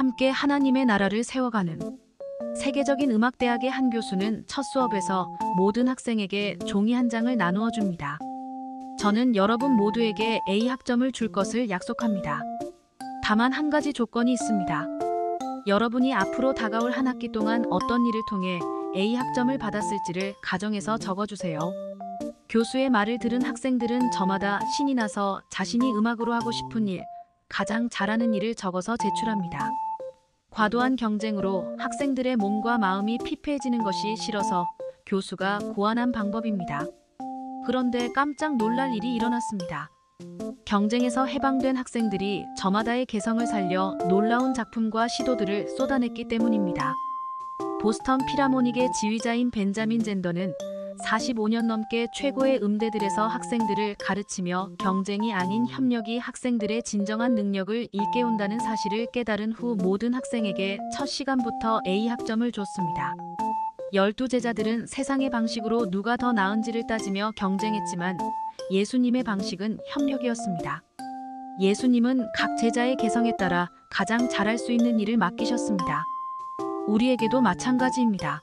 함께 하나님의 나라를 세워가는 세계적인 음악대학의 한 교수는 첫 수업에서 모든 학생에게 종이 한 장을 나누어 줍니다. 저는 여러분 모두에게 A 학점을 줄 것을 약속합니다. 다만 한 가지 조건이 있습니다. 여러분이 앞으로 다가올 한 학기 동안 어떤 일을 통해 A 학점을 받았을지를 가정에서 적어주세요. 교수의 말을 들은 학생들은 저마다 신이 나서 자신이 음악으로 하고 싶은 일, 가장 잘하는 일을 적어서 제출합니다. 과도한 경쟁으로 학생들의 몸과 마음이 피폐해지는 것이 싫어서 교수가 고안한 방법입니다. 그런데 깜짝 놀랄 일이 일어났습니다. 경쟁에서 해방된 학생들이 저마다의 개성을 살려 놀라운 작품과 시도들을 쏟아냈기 때문입니다. 보스턴 필하모닉의 지휘자인 벤자민 젠더는 45년 넘게 최고의 음대들에서 학생들을 가르치며 경쟁이 아닌 협력이 학생들의 진정한 능력을 일깨운다는 사실을 깨달은 후 모든 학생에게 첫 시간부터 A 학점을 줬습니다. 12제자들은 세상의 방식으로 누가 더 나은지를 따지며 경쟁했지만 예수님의 방식은 협력이었습니다. 예수님은 각 제자의 개성에 따라 가장 잘할 수 있는 일을 맡기셨습니다. 우리에게도 마찬가지입니다.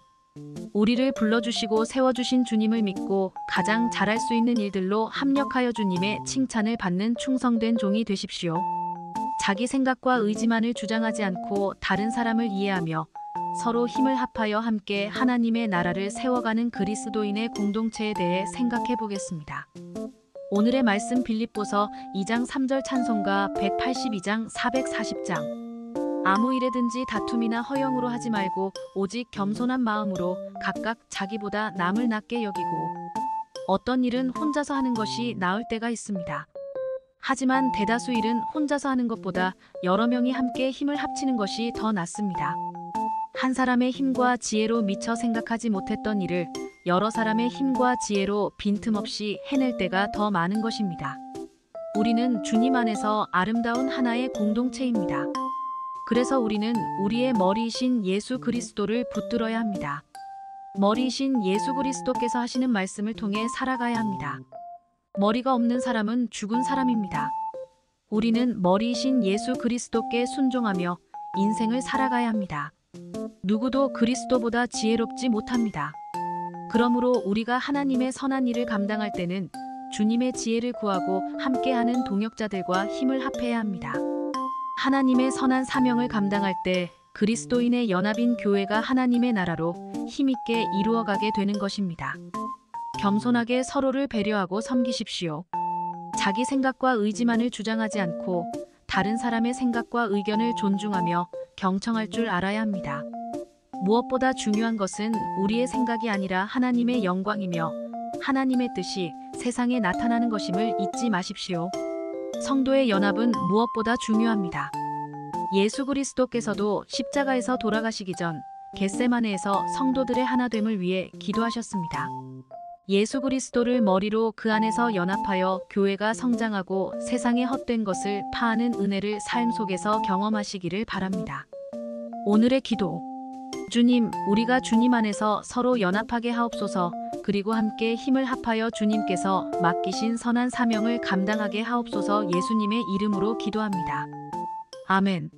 우리를 불러주시고 세워주신 주님을 믿고 가장 잘할 수 있는 일들로 합력하여 주님의 칭찬을 받는 충성된 종이 되십시오. 자기 생각과 의지만을 주장하지 않고 다른 사람을 이해하며 서로 힘을 합하여 함께 하나님의 나라를 세워가는 그리스도인의 공동체에 대해 생각해 보겠습니다. 오늘의 말씀 빌립보서 2장 3절 찬송가 182장 440장 아무 일에든지 다툼이나 허영으로 하지 말고 오직 겸손한 마음으로 각각 자기보다 남을 낮게 여기고 어떤 일은 혼자서 하는 것이 나을 때가 있습니다. 하지만 대다수 일은 혼자서 하는 것보다 여러 명이 함께 힘을 합치는 것이 더 낫습니다. 한 사람의 힘과 지혜로 미처 생각하지 못했던 일을 여러 사람의 힘과 지혜로 빈틈없이 해낼 때가 더 많은 것입니다. 우리는 주님 안에서 아름다운 하나의 공동체입니다. 그래서 우리는 우리의 머리이신 예수 그리스도를 붙들어야 합니다. 머리이신 예수 그리스도께서 하시는 말씀을 통해 살아가야 합니다. 머리가 없는 사람은 죽은 사람입니다. 우리는 머리이신 예수 그리스도께 순종하며 인생을 살아가야 합니다. 누구도 그리스도보다 지혜롭지 못합니다. 그러므로 우리가 하나님의 선한 일을 감당할 때는 주님의 지혜를 구하고 함께하는 동역자들과 힘을 합해야 합니다. 하나님의 선한 사명을 감당할 때 그리스도인의 연합인 교회가 하나님의 나라로 힘있게 이루어가게 되는 것입니다. 겸손하게 서로를 배려하고 섬기십시오. 자기 생각과 의지만을 주장하지 않고 다른 사람의 생각과 의견을 존중하며 경청할 줄 알아야 합니다. 무엇보다 중요한 것은 우리의 생각이 아니라 하나님의 영광이며 하나님의 뜻이 세상에 나타나는 것임을 잊지 마십시오. 성도의 연합은 무엇보다 중요합니다. 예수 그리스도께서도 십자가에서 돌아가시기 전 겟세마네에서 성도들의 하나됨을 위해 기도하셨습니다. 예수 그리스도를 머리로 그 안에서 연합하여 교회가 성장하고 세상의 헛된 것을 파하는 은혜를 삶 속에서 경험하시기를 바랍니다. 오늘의 기도. 주님, 우리가 주님 안에서 서로 연합하게 하옵소서. 그리고 함께 힘을 합하여 주님께서 맡기신 선한 사명을 감당하게 하옵소서. 예수님의 이름으로 기도합니다. 아멘.